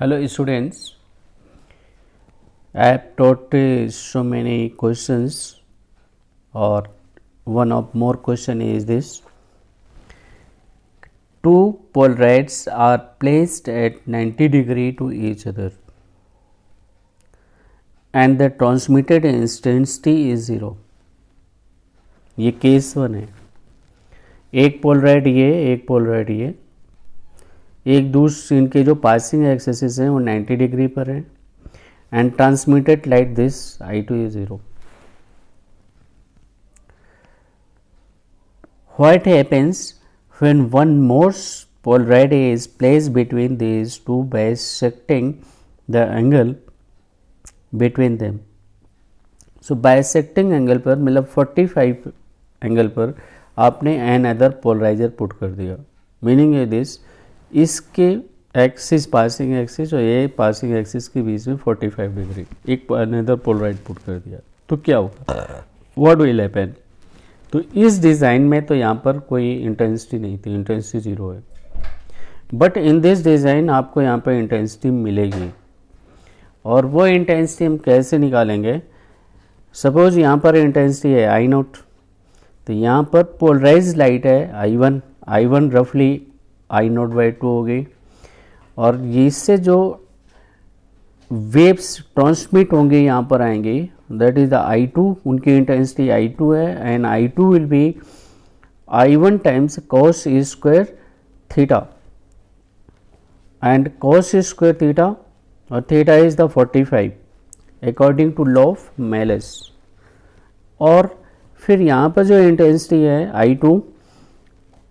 Hello students, I have taught so many questions, or one of more question is this: two polaroids are placed at 90 degree to each other and the transmitted intensity is 0. ये case 1 है. एक Polaroid ये, एक Polaroid ये, एक दूसरे इनके जो पासिंग एक्सेस हैं वो 90 डिग्री पर है and transmitted like this, I2 is 0. What happens when one more polaroid is placed between these two bisecting the angle between them? So bisecting angle पर मतलब 45 एंगल पर आपने एन अदर पोलराइजर पुट कर दिया. Meaning है this, इसके axis passing axis और ये पासिंग एक्सिस के बीच में 45 डिग्री एक अनदर पोलराइड पुट कर दिया तो क्या होगा, व्हाट विल हैपन? तो इस डिज़ाइन में तो यहाँ पर कोई इंटेंसिटी नहीं थी, इंटेंसिटी 0 है. बट इन दिस डिज़ाइन आपको यहाँ पर इंटेंसिटी मिलेगी और वो इंटेंसिटी हम कैसे निकालेंगे? सपोज यहाँ पर इंटेंसिटी है आई नोट, तो यहाँ पर पोलराइज लाइट है आई वन रफली आई नोट बाई 2 हो गई और इससे जो वेव्स ट्रांसमिट होंगे यहाँ पर आएंगे, दैट इज द I2, उनकी इंटेंसिटी I2 है and I2 will be I1 times cos square theta and cos square theta और theta is the 45 according to law of Malus. और फिर यहाँ पर जो इंटेंसिटी है I2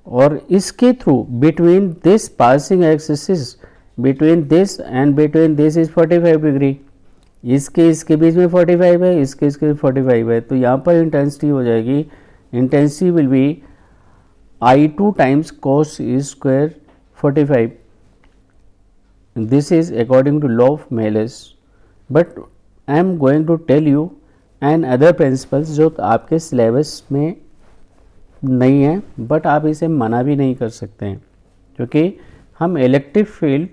और इसके through between this passing axis between this and between this is 45 degree, इसके बीच में 45 है, इसके 45 है, तो यहाँ पर इंटेंसिटी हो जाएगी, intensity will be I2 times cos square 45. This is according to law of Malus. But I am going to tell you and other principles जो आपके सिलेबस में नहीं है, बट आप इसे मना भी नहीं कर सकते हैं क्योंकि हम इलेक्ट्रिक फील्ड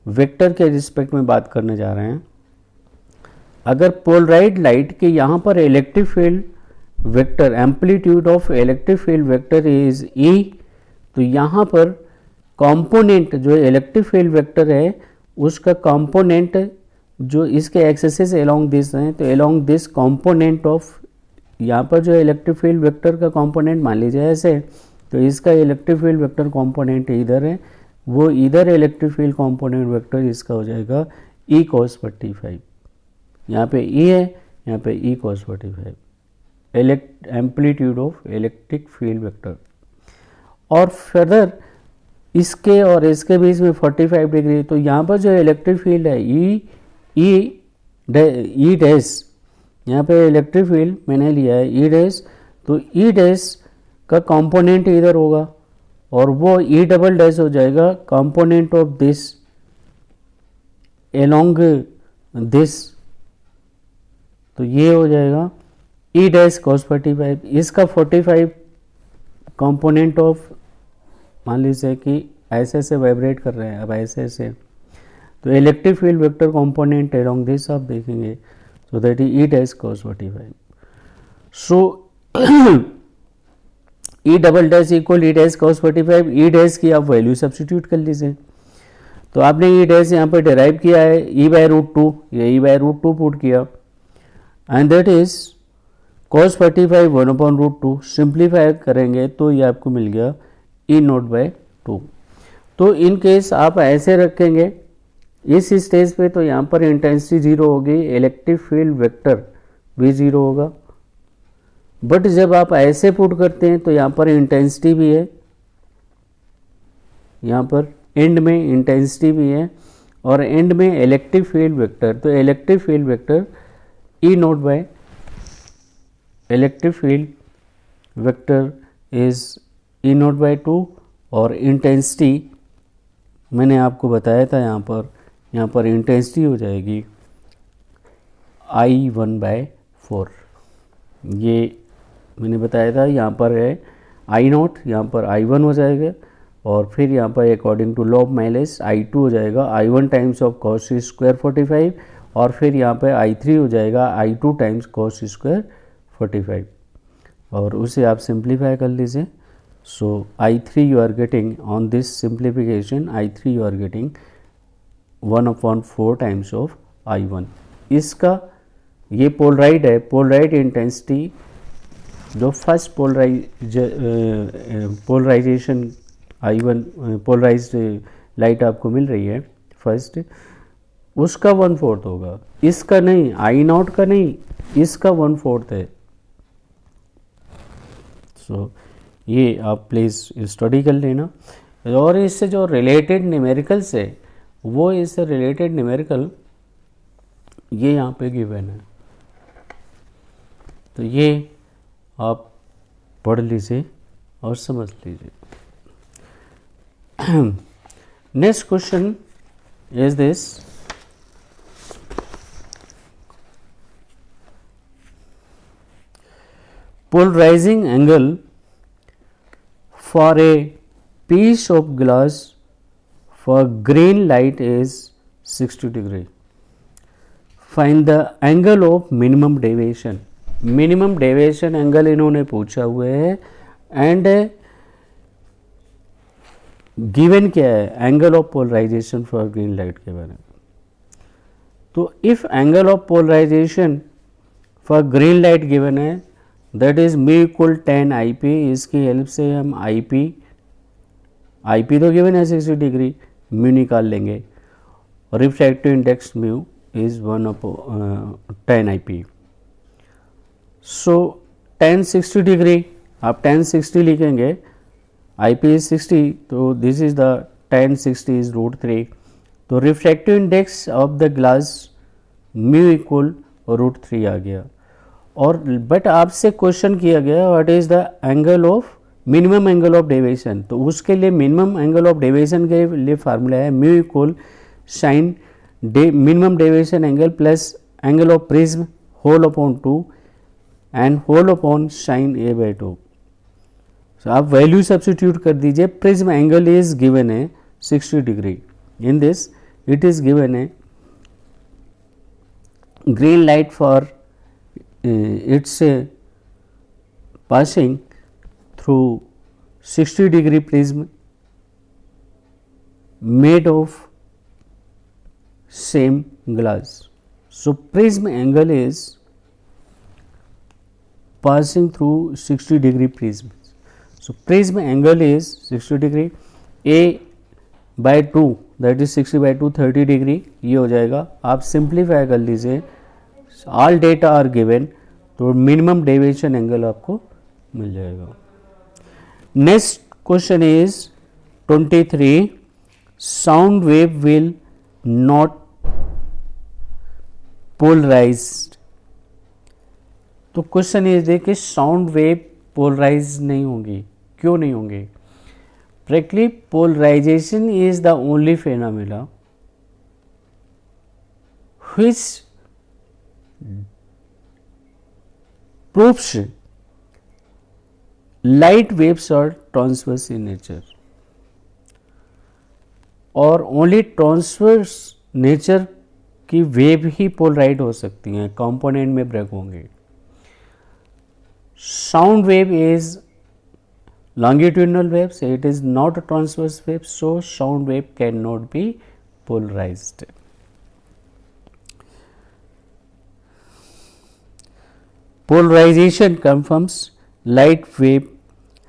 वेक्टर के रिस्पेक्ट में बात करने जा रहे हैं. अगर पोलराइड लाइट के यहाँ पर electric field vector amplitude of electric field vector is E, तो यहाँ पर कंपोनेंट जो इलेक्ट्रिक फील्ड वेक्टर है उसका कंपोनेंट जो इसके एक्सेस अलोंग दिस हैं, तो अलोंग दिस कंपोनेंट ऑफ यहाँ पर जो इलेक्ट्रिक फील्ड वेक्टर का कंपोनेंट मान लीजिए ऐसे, तो इसका इलेक्ट्रिक फील्ड वेक्टर कंपोनेंट इधर है, वो इधर इलेक्ट्रिक फील्ड कंपोनेंट वेक्टर इसका हो जाएगा E cos 45. यहाँ पे E है, यहाँ पे E cos 45 amplitude of electric field vector. और फर्दर इसके और इसके बीच में 45 डिग्री, तो यहाँ पर जो इलेक्ट्रिक फील्ड है ई डैश, यहाँ पे इलेक्ट्रिक फील्ड मैंने लिया है ई डैश, तो ई डैश का कंपोनेंट इधर होगा और वो ई डबल डैश हो जाएगा component of this along this, तो ये हो जाएगा ई डैश cos 45. इसका 45 कंपोनेंट ऑफ, मान लीजिए कि ऐसे से वाइब्रेट कर रहे हैं, अब ऐसे तो electric field vector component along this आप देखेंगे, so that is E dash cos 45. So E double dash equal E dash cos 45. E dash की आप वैल्यू सब्सटीट्यूट कर लीजिए, तो आपने E dash यहाँ पर डिराइव किया है E/√2, ये E/√2 पुट किया and that is cos 45 1/√2. Simplify करेंगे तो ये आपको मिल गया E0/2. तो इन केस आप ऐसे रखेंगे इस स्टेज पे, तो यहाँ पर इंटेंसिटी 0 होगी, इलेक्ट्रिक फील्ड वेक्टर भी 0 होगा. बट जब आप ऐसे पुट करते हैं तो यहाँ पर इंटेंसिटी भी है, यहाँ पर एंड में इंटेंसिटी भी है और एंड में इलेक्ट्रिक फील्ड वेक्टर, तो electric field vector E0 electric field vector is E0/2 और इंटेंसिटी मैंने आपको बताया था, यहाँ पर इंटेंसिटी हो जाएगी I1/4. ये मैंने बताया था, यहाँ पर है I0, यहाँ पर I1 हो जाएगा और फिर यहाँ पर according to law of Malus I2 हो जाएगा I1 times of cos square 45 और फिर यहाँ पे I3 हो जाएगा I2 टाइम्स कॉस स्क्वायर 45 और उसे आप सिंप्लीफाई कर लीजिए. So I3 you are getting on this simplification I3 you are getting 1/4 times of I1. इसका ये पोलराइड है. पोलराइड इंटेंसिटी जो first polarization I1 polarized light आपको मिल रही है फर्स्ट, उसका 1/4 होगा. इसका नहीं, I0 का नहीं, इसका 1/4 है. सो ये आप प्लीज़ स्टडी कर लेना. और इससे जो रिलेटेड न्यूमेरिकल्स है वो इससे रिलेटेड न्यूमेरिकल ये यहाँ पे गिवन है, तो ये आप पढ़ लीजिए और समझ लीजिए. Next question is this. Polarizing angle for a piece of glass for green light is 60 degree. Find the angle of minimum deviation. Minimum deviation angle इन्होंने पूछा हुआ है एंड गिवन क्या है, angle of polarization for green light के बारे में. तो if angle of polarization for green light given है that is mu equal tan IP. इसकी हेल्प से हम IP तो गिवन है 60 डिग्री, म्यू निकाल लेंगे. Refractive index mu is 1/tan IP. So tan 60 degree, आप tan 60 लिखेंगे, IP is 60, तो this is the tan 60 is √3. तो refractive index of the glass mu equal √3 आ गया. और बट आपसे क्वेश्चन किया गया what is the angle of minimum angle of deviation. तो उसके लिए मिनिमम एंगल ऑफ डेविएशन के लिए फार्मूला है mu equal sine minimum deviation angle plus angle of prism whole upon 2 and whole upon sine A/2. So आप value substitute कर दीजिए. Prism angle is given है 60 डिग्री. In this it is given है green light for it's passing through 60 degree prism made of same glass. So prism angle is passing through 60 degree prism. So prism angle is 60 degree. A/2 that is 60/2 30 degree ये हो जाएगा. आप simplify कर लीजिए. All data are given, तो minimum deviation angle आपको मिल जाएगा. Next question is 23. Sound wave will not polarized. तो क्वेश्चन ये देखिए साउंड वेव पोलराइज नहीं होंगी. क्यों नहीं होंगी? Practically polarization is the only phenomena which proves light waves are transverse in nature. और ओनली ट्रांसवर्स नेचर की वेव ही पोलराइड हो सकती हैं, कंपोनेंट में ब्रेक होंगे. Sound wave is longitudinal waves, it is not a transverse wave, so sound wave cannot be polarized. Polarization confirms light wave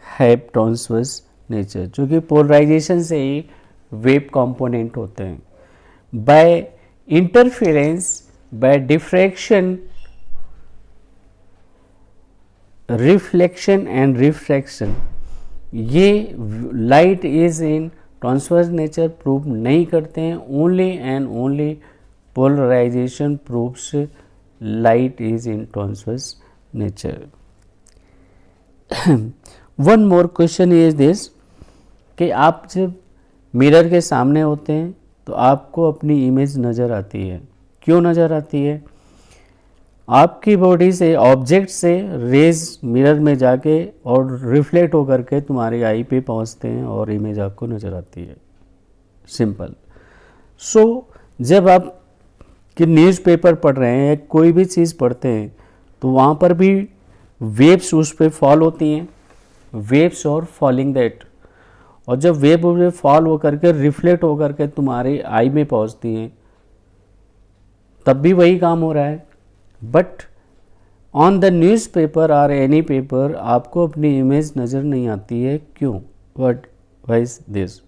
have transverse nature. चूँकि polarization से ही wave component होते हैं. By interference, by diffraction, reflection and refraction, ये light is in transverse nature prove नहीं करते हैं. Only and only polarization proves light is in transverse nature. One more question is this कि आप जब मिरर के सामने होते हैं तो आपको अपनी इमेज नज़र आती है. क्यों नज़र आती है? आपकी बॉडी से ऑब्जेक्ट से रेज मिरर में जाके और रिफ्लेक्ट होकर के तुम्हारी आई पे पहुंचते हैं और इमेज आपको नज़र आती है। सिंपल। सो जब आप कि न्यूज़पेपर पढ़ रहे हैं या कोई भी चीज़ पढ़ते हैं तो वहाँ पर भी वेव्स उस पर फॉल होती हैं, वेव्स और फॉलिंग दैट, और जब वेव उस पर फॉल होकर के रिफ्लेक्ट होकर के तुम्हारी आई में पहुँचती हैं तब भी वही काम हो रहा है। बट ऑन द न्यूज़पेपर और एनी पेपर आपको अपनी इमेज नज़र नहीं आती है। क्यों? What why is this?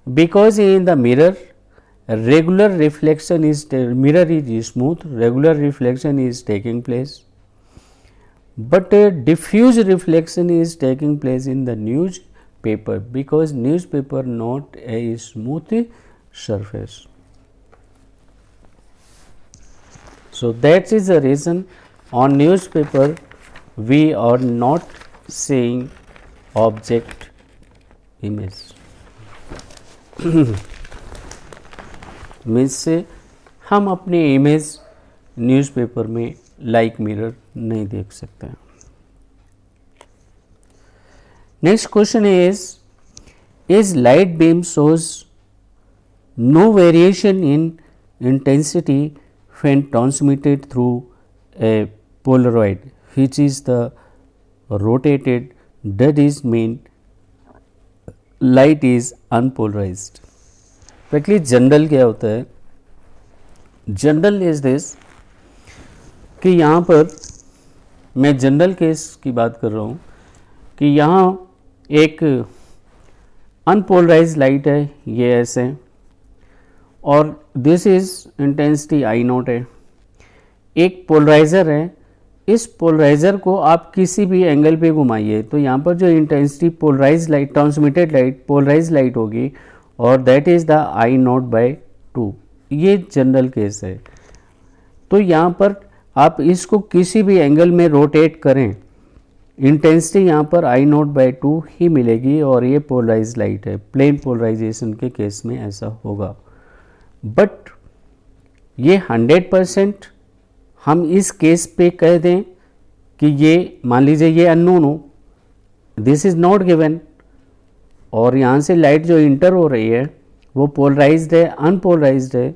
Because in the mirror regular reflection is mirror is smooth, regular reflection is taking place, but a diffuse reflection is taking place in the newspaper because newspaper not a smooth surface. So that is the reason on newspaper we are not seeing object image. Means से हम अपनी image newspaper में like mirror नहीं देख सकते। Next question is light beam shows no variation in intensity when transmitted through a polaroid which is the rotated, that is mean light is unpolarized. Actually general क्या होता है? General is this कि यहाँ पर मैं जनरल केस की बात कर रहा हूँ कि यहाँ एक अनपोलराइज लाइट है, ये ऐसे, और this is intensity I not है। एक पोलराइज़र है, इस पोलराइज़र को आप किसी भी एंगल पे घुमाइए तो यहाँ पर जो intensity polarize light, transmitted light, polarize light होगी और that is the I not by 2। ये जनरल केस है। तो यहाँ पर आप इसको किसी भी एंगल में रोटेट करें, इंटेंसिटी यहाँ पर आई नॉट बाय 2 ही मिलेगी और ये पोलराइज लाइट है। प्लेन पोलराइजेशन के केस में ऐसा होगा। बट ये 100% हम इस केस पे कह दें कि ये मान लीजिए ये अननोन हो, दिस इज़ नॉट गिवन, और यहाँ से लाइट जो इंटर हो रही है वो पोलराइज्ड है, अनपोलराइज्ड है,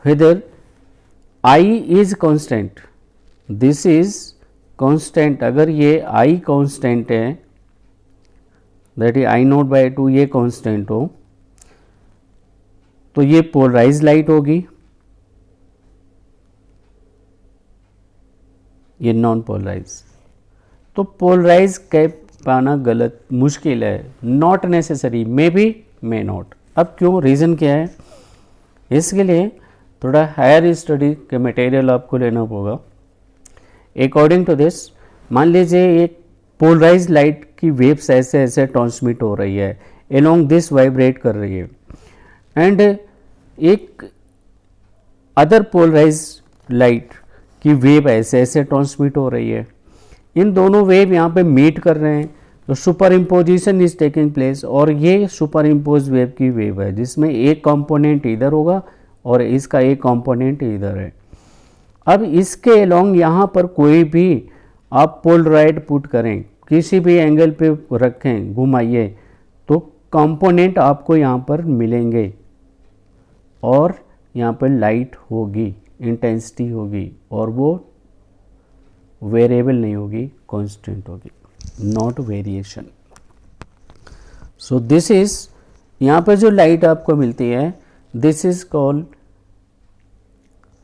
whether I is constant, this is constant. अगर ये आई कांस्टेंट है, that is I not by 2, ये कांस्टेंट हो तो ये पोलराइज लाइट होगी, ये नॉन पोलराइज। तो पोलराइज कह पाना गलत, मुश्किल है, not necessary, may be may not. अब क्यों? रीज़न क्या है? इसके लिए थोड़ा हायर स्टडी के मटेरियल आपको लेना होगा। अकॉर्डिंग टू दिस, मान लीजिए एक पोलराइज लाइट की वेव्स ऐसे ऐसे ट्रांसमिट हो रही है, एलोंग दिस वाइब्रेट कर रही है, एंड एक अदर पोलराइज लाइट की वेव ऐसे ऐसे ट्रांसमिट हो रही है। इन दोनों वेव यहाँ पे मीट कर रहे हैं तो super imposition is taking place, और ये सुपर इम्पोज वेव की वेव है जिसमें एक कंपोनेंट इधर होगा और इसका एक कंपोनेंट इधर है। अब इसके अलोंग यहाँ पर कोई भी आप पोलराइड पुट करें, किसी भी एंगल पे रखें, घुमाइए, तो कंपोनेंट आपको यहाँ पर मिलेंगे और यहाँ पर लाइट होगी, इंटेंसिटी होगी, और वो वेरिएबल नहीं होगी, कांस्टेंट होगी, not variation. So this is, यहाँ पर जो लाइट आपको मिलती है, this is called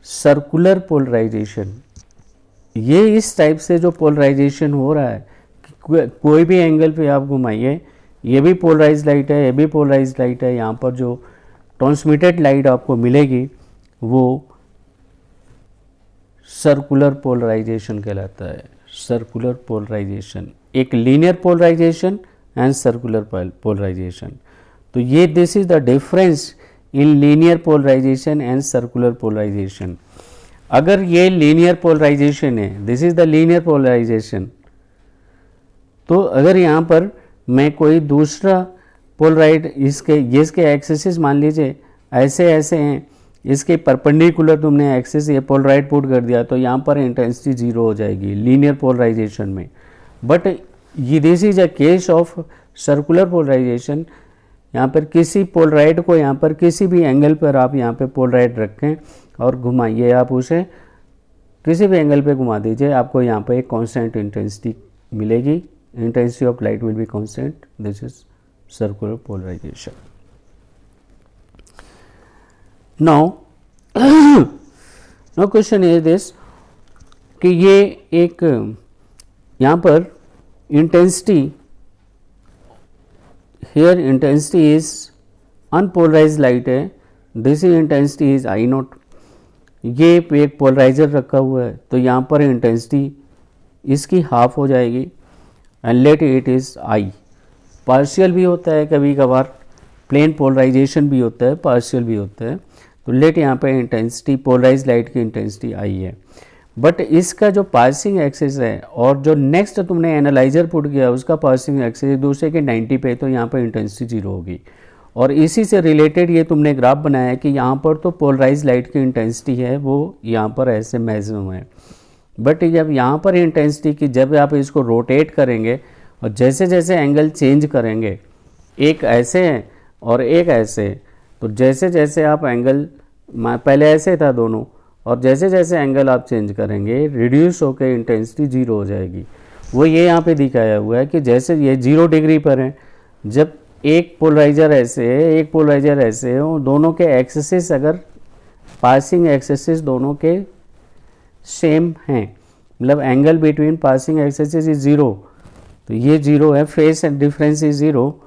circular polarization. ये इस टाइप से जो पोलराइजेशन हो रहा है, कोई भी एंगल पे आप घुमाइए, ये भी पोलराइज लाइट है, ये भी पोलराइज लाइट है, यहाँ पर जो ट्रांसमिटेड लाइट आपको मिलेगी वो सर्कुलर पोलराइजेशन कहलाता है। सर्कुलर पोलराइजेशन, एक linear polarization and circular polarization. तो ये this is the difference in linear polarization and circular polarization. अगर ये लीनियर पोलराइजेशन है, this is the linear polarization, तो अगर यहाँ पर मैं कोई दूसरा पोलराइड, इसके एक्सेसिस मान लीजिए ऐसे ऐसे हैं, इसके परपेंडिकुलर तुमने एक्सिस ये पोलराइड पुट कर दिया तो यहाँ पर इंटेंसिटी जीरो हो जाएगी लीनियर पोलराइजेशन में। बट ये this is a case of circular polarization. यहाँ पर किसी पोलराइड को यहाँ पर किसी भी एंगल पर आप यहाँ पे पोलराइड रखें और घुमाइए, आप उसे किसी भी एंगल पे घुमा दीजिए, आपको यहाँ पे एक कांस्टेंट इंटेंसिटी मिलेगी। Intensity of light will be constant, this is circular polarization. Now now question is this कि ये एक यहाँ पर intensity, here intensity is unpolarized light है, this is intensity is I not. ये एक पोलराइजर रखा हुआ है तो यहाँ पर इंटेंसिटी इसकी हाफ हो जाएगी and let it is I. Partial भी होता है कभी कभार, प्लेन पोलराइजेशन भी होता है, पार्शियल भी होता है। तो लेट यहाँ पे इंटेंसिटी पोलराइज लाइट की इंटेंसिटी आई है। बट इसका जो पासिंग एक्सिस है और जो नेक्स्ट तुमने एनालाइजर पुट किया उसका पासिंग एक्सिस दूसरे के 90 पे, तो यहाँ पर इंटेंसिटी जीरो होगी। और इसी से रिलेटेड ये तुमने ग्राफ बनाया है कि यहाँ पर तो पोलराइज लाइट की इंटेंसिटी है वो यहाँ पर ऐसे मैक्सिमम है। बट जब यहाँ पर इंटेंसिटी की जब आप इसको रोटेट करेंगे और जैसे जैसे एंगल चेंज करेंगे, एक ऐसे है और एक ऐसे, तो जैसे जैसे आप एंगल पहले ऐसे था दोनों, और जैसे जैसे एंगल आप चेंज करेंगे रिड्यूस होकर इंटेंसिटी जीरो हो जाएगी। वो ये यहाँ पे दिखाया हुआ है कि जैसे ये 0 डिग्री पर है, जब एक पोलराइजर ऐसे है एक पोलराइजर ऐसे है, दोनों के एक्सिस अगर पासिंग एक्सिस दोनों के सेम हैं, मतलब angle between passing axis is zero, तो ये जीरो है, फेस डिफरेंस इज जीरो,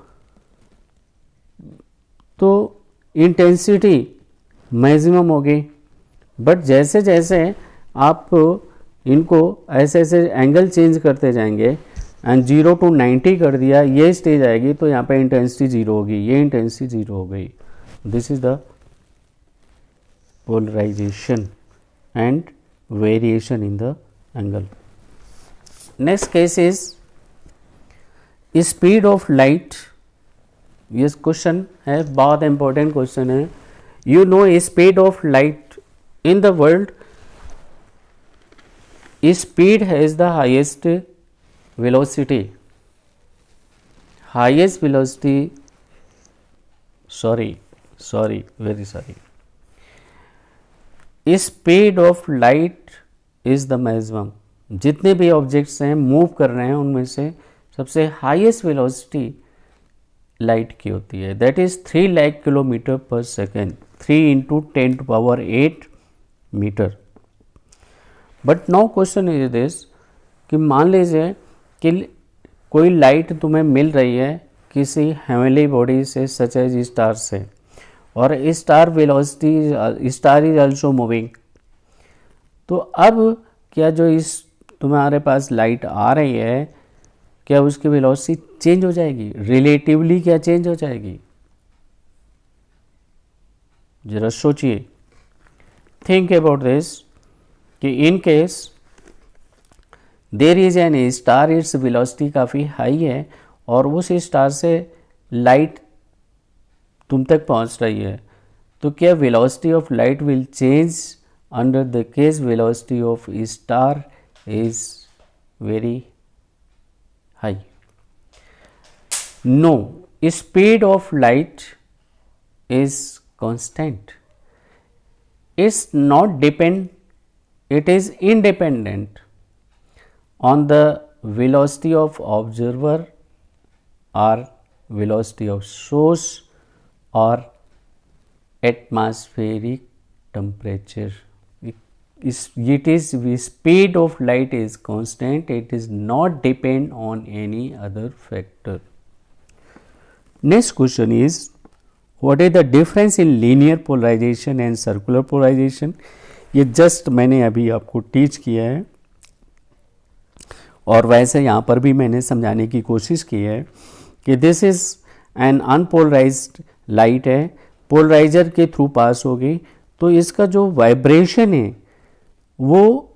तो इंटेंसिटी मैक्सिमम होगी। बट जैसे जैसे आप इनको ऐसे ऐसे एंगल चेंज करते जाएंगे एंड 0 to 90 कर दिया, ये स्टेज आएगी तो यहाँ पे इंटेंसिटी जीरो होगी, ये इंटेंसिटी जीरो हो गई। This is the polarization and variation in the angle. Next case is speed of light. ये क्वेश्चन है, बहुत इंपॉर्टेंट क्वेश्चन है। You know speed of light in the world, speed has the highest velocity, very sorry, speed of light is the maximum। जितने भी objects हैं move कर रहे हैं उनमें से सबसे हाईएस्ट वेलोसिटी लाइट की होती है, that is 3 lakh kilometre per second, 3 × 10⁸ metre. But now question is this कि मान लीजिए कि कोई लाइट तुम्हें मिल रही है किसी हेवनली बॉडी से सच एज स्टार से, और star velocity, star is also moving. तो अब क्या जो इस तुम्हारे पास लाइट आ रही है, क्या उसकी वेलोसिटी चेंज हो जाएगी? रिलेटिवली क्या चेंज हो जाएगी? जरा सोचिए, थिंक अबाउट दिस कि in case there is an star, its velocity काफ़ी हाई है और उस स्टार से लाइट तुम तक पहुंच रही है, तो क्या velocity of light will change under the case velocity of star is very high? No, speed of light is constant, it's not depend, it is independent on the velocity of observer or velocity of source or atmospheric temperature. It is speed of light is constant, it is not depend on any other factor. Next question is, what is the difference in linear polarization and circular polarization? ये just मैंने अभी आपको teach किया है और वैसे यहाँ पर भी मैंने समझाने की कोशिश की है कि this is an unpolarised light है, पोलराइजर के थ्रू पास होगी, तो इसका जो वाइब्रेशन है वो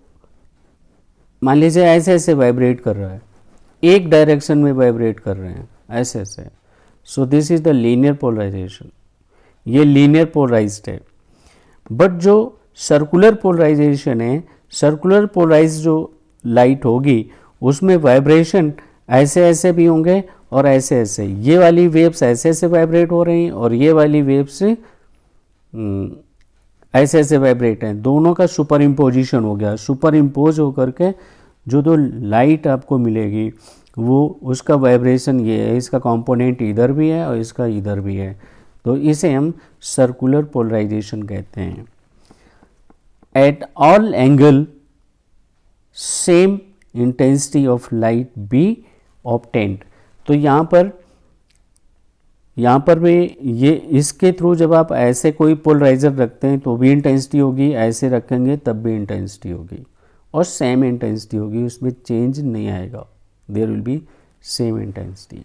मान लीजिए ऐसे ऐसे वाइब्रेट कर रहा है, एक डायरेक्शन में वाइब्रेट कर रहे हैं ऐसे ऐसे। So this is the linear polarization, ये लीनियर पोलराइज्ड है। बट जो सर्कुलर पोलराइजेशन है, सर्कुलर पोलराइज जो लाइट होगी उसमें वाइब्रेशन ऐसे ऐसे भी होंगे और ऐसे ऐसे, ये वाली वेव्स ऐसे ऐसे वाइब्रेट हो रही हैं और ये वाली वेव्स ऐसे ऐसे वाइब्रेट हैं, दोनों का सुपर इम्पोजिशन हो गया। सुपर इम्पोज होकर के जो लाइट आपको मिलेगी वो उसका वाइब्रेशन ये है, इसका कंपोनेंट इधर भी है और इसका इधर भी है, तो इसे हम सर्कुलर पोलराइजेशन कहते हैं। Eight all angle same intensity of light B obtained. तो यहाँ पर भी ये इसके थ्रू जब आप ऐसे कोई पोलराइजर रखते हैं तो भी इंटेंसिटी होगी, ऐसे रखेंगे तब भी इंटेंसिटी होगी और सेम इंटेंसिटी होगी, उसमें चेंज नहीं आएगा। There will be same intensity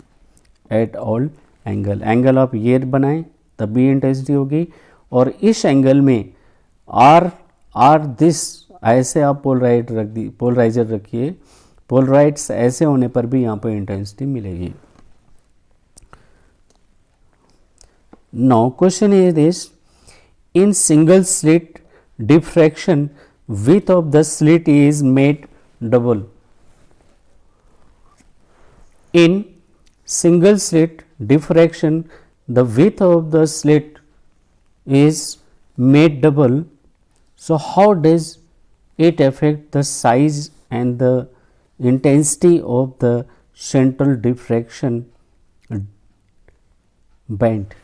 at all angle. Angle आप ये बनाएं तब भी इंटेंसिटी होगी, और इस एंगल में आर दिस ऐसे आप पोलराइजर रखिए, पोलराइड्स ऐसे होने पर भी यहाँ पर इंटेंसिटी मिलेगी। Now question is this: in single slit diffraction, width of the slit is made double. In single slit diffraction, the width of the slit is made double. So how does it affect the size and the intensity of the central diffraction band?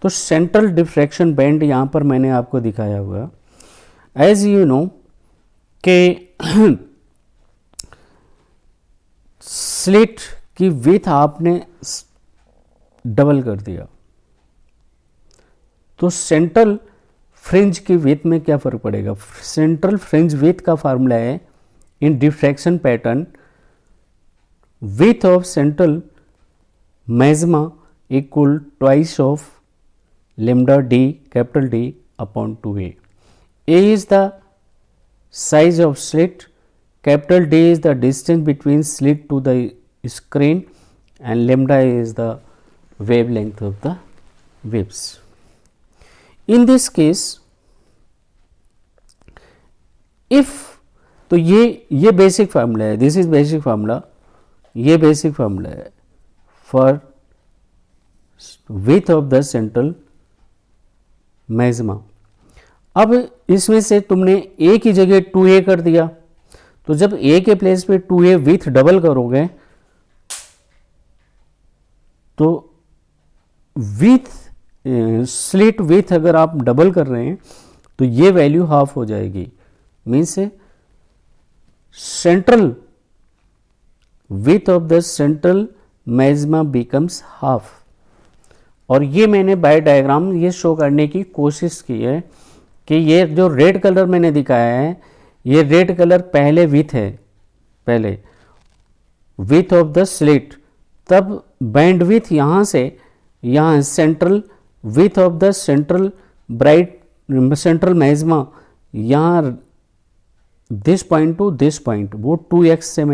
तो central diffraction band यहाँ पर मैंने आपको दिखाया हुआ। As you know के slit की width आपने डबल कर दिया, तो सेंट्रल फ्रिंज की विड्थ में क्या फर्क पड़ेगा? सेंट्रल फ्रिंज विड्थ का फार्मूला है in diffraction pattern, width of central maxima equal twice of lambda d capital D upon 2a. A is the size of slit, capital D is the distance between slit to the screen, and lambda is the wavelength of the waves. In this case, if तो ये basic formula है, this is basic formula, ये basic formula है for width of the central magma. अब इसमें से तुमने a की जगह 2a कर दिया, तो जब a के प्लेस पे 2a विथ डबल करोगे तो विथ स्लिट विथ अगर आप डबल कर रहे हैं तो ये वैल्यू हाफ हो जाएगी, means central width of the central magma becomes half. और ये मैंने बाय डायग्राम ये शो करने की कोशिश की है कि ये जो रेड कलर मैंने दिखाया है, ये रेड कलर पहले विथ है, पहले विथ ऑफ द स्लिट, तब बैंड विथ यहाँ से यहाँ central width of the central bright central maxima, यहाँ this point to this point वो 2x से मैंने